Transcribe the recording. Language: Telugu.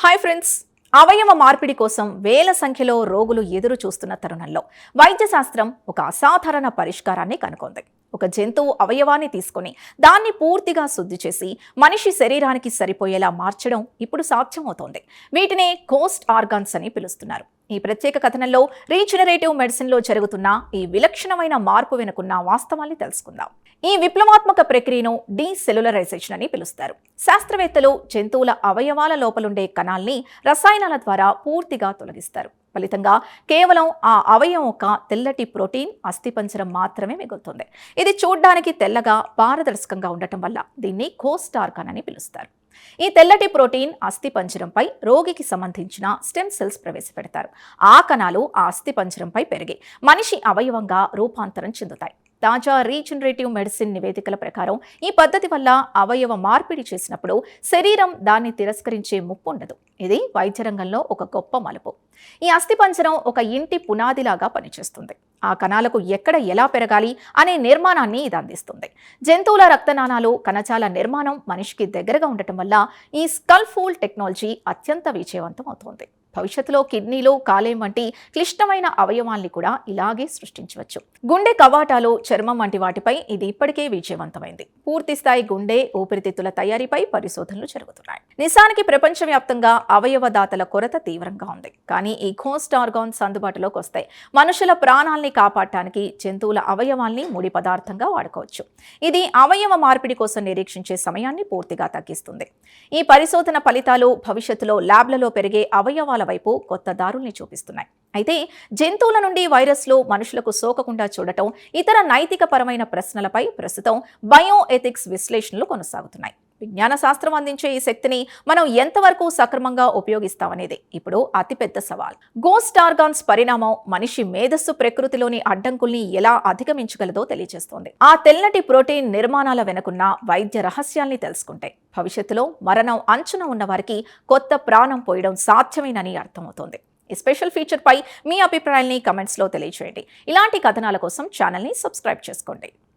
Hi friends. అవయవ మార్పిడి కోసం వేల సంఖ్యలో రోగులు ఎదురు చూస్తున్న తరుణంలో వైద్య శాస్త్రం ఒక అసాధారణ పరిష్కారాన్ని కనుగొంది. ఒక జంతువు అవయవాన్ని తీసుకొని దాన్ని పూర్తిగా శుద్ధి చేసి మనిషి శరీరానికి సరిపోయేలా మార్చడం ఇప్పుడు సాధ్యమవుతోంది. వీటినే కోస్ట్ ఆర్గాన్స్ అని పిలుస్తున్నారు. ఈ ప్రత్యేక కథనంలో రీజనరేటివ్ మెడిసిన్లో జరుగుతున్న ఈ విలక్షణమైన మార్పు వెనుకున్న వాస్తవాన్ని తెలుసుకుందాం. ఈ విప్లవాత్మక ప్రక్రియను డీసెల్యులరైజేషన్ అని పిలుస్తారు. శాస్త్రవేత్తలు జంతువుల అవయవాల లోపలుండే కణాల్ని రసాయనాల ద్వారా పూర్తిగా తొలగిస్తారు. ఫలితంగా కేవలం ఆ అవయవం ఒక తెల్లటి ప్రోటీన్ అస్థిపంజరం మాత్రమే మిగులుతుంది. ఇది చూడ్డానికి తెల్లగా పారదర్శకంగా ఉండటం వల్ల దీన్ని కోస్ట్ ఆర్గాన్ అని పిలుస్తారు. ఈ తెల్లటి ప్రోటీన్ అస్థిపంజరంపై రోగికి సంబంధించిన స్టెమ్ సెల్స్ ప్రవేశపెడతారు. ఆ కణాలు ఆ అస్థిపంజరంపై పెరిగి మనిషి అవయవంగా రూపాంతరం చెందుతాయి. తాజా రీజనరేటివ్ మెడిసిన్ నివేదికల ప్రకారం ఈ పద్ధతి వల్ల అవయవ మార్పిడి చేసినప్పుడు శరీరం దాన్ని తిరస్కరించే ముప్పు ఉండదు. ఇది వైద్య రంగంలో ఒక గొప్ప మలుపు. ఈ అస్థిపంజరం ఒక ఇంటి పునాదిలాగా పనిచేస్తుంది. ఆ కణాలకు ఎక్కడ ఎలా పెరగాలి అనే నిర్మాణాన్ని ఇది అందిస్తుంది. జంతువుల రక్తనాళాలు కణజాల నిర్మాణం మనిషికి దగ్గరగా ఉండటం వల్ల ఈ స్కల్ఫోల్డ్ టెక్నాలజీ అత్యంత విజయవంతం అవుతోంది. భవిష్యత్తులో కిడ్నీలు, కాలేయం వంటి క్లిష్టమైన అవయవాల్ని కూడా ఇలాగే సృష్టించవచ్చు. గుండె కవాటాలు, చర్మం వంటి వాటిపై ఇది ఇప్పటికే విజయవంతమైంది. పూర్తిస్థాయి గుండె, ఊపిరితిత్తుల తయారీపై పరిశోధనలు జరుగుతున్నాయి. నిజానికి ప్రపంచవ్యాప్తంగా అవయవదాతల కొరత తీవ్రంగా ఉంది. కానీ ఈ కోస్ట్ ఆర్గాన్స్ అందుబాటులోకి వస్తాయి. మనుషుల ప్రాణాల్ని కాపాడటానికి జంతువుల అవయవాల్ని ముడి పదార్థంగా వాడుకోవచ్చు. ఇది అవయవ మార్పిడి కోసం నిరీక్షించే సమయాన్ని పూర్తిగా తగ్గిస్తుంది. ఈ పరిశోధన ఫలితాలు భవిష్యత్తులో ల్యాబ్లలో పెరిగే అవయవాల వైపు కొత్త దారుల్ని చూపిస్తున్నాయి. అయితే జంతువుల నుండి వైరస్లు మనుషులకు సోకకుండా చూడటం, ఇతర నైతిక పరమైన ప్రశ్నలపై ప్రస్తుతం బయో ఎథిక్స్ విశ్లేషణలు కొనసాగుతున్నాయి. విజ్ఞాన శాస్త్రం అందించే ఈ శక్తిని మనం ఎంతవరకు సక్రమంగా ఉపయోగిస్తామనేది ఇప్పుడు అతిపెద్ద సవాల్. కోస్ట్ ఆర్గాన్స్ పరిణామం మనిషి మేధస్సు ప్రకృతిలోని అడ్డంకుల్ని ఎలా అధిగమించగలదో తెలియజేస్తోంది. ఆ తెల్లటి ప్రోటీన్ నిర్మాణాల వెనుకున్న వైద్య రహస్యాల్ని తెలుసుకుంటే భవిష్యత్తులో మరణం అంచున ఉన్న వారికి కొత్త ప్రాణం పోయడం సాధ్యమేనని అర్థమవుతోంది. ఈ స్పెషల్ ఫీచర్ పై మీ అభిప్రాయాల్ని కమెంట్స్లో తెలియజేయండి. ఇలాంటి కథనాల కోసం ఛానల్ని సబ్స్క్రైబ్ చేసుకోండి.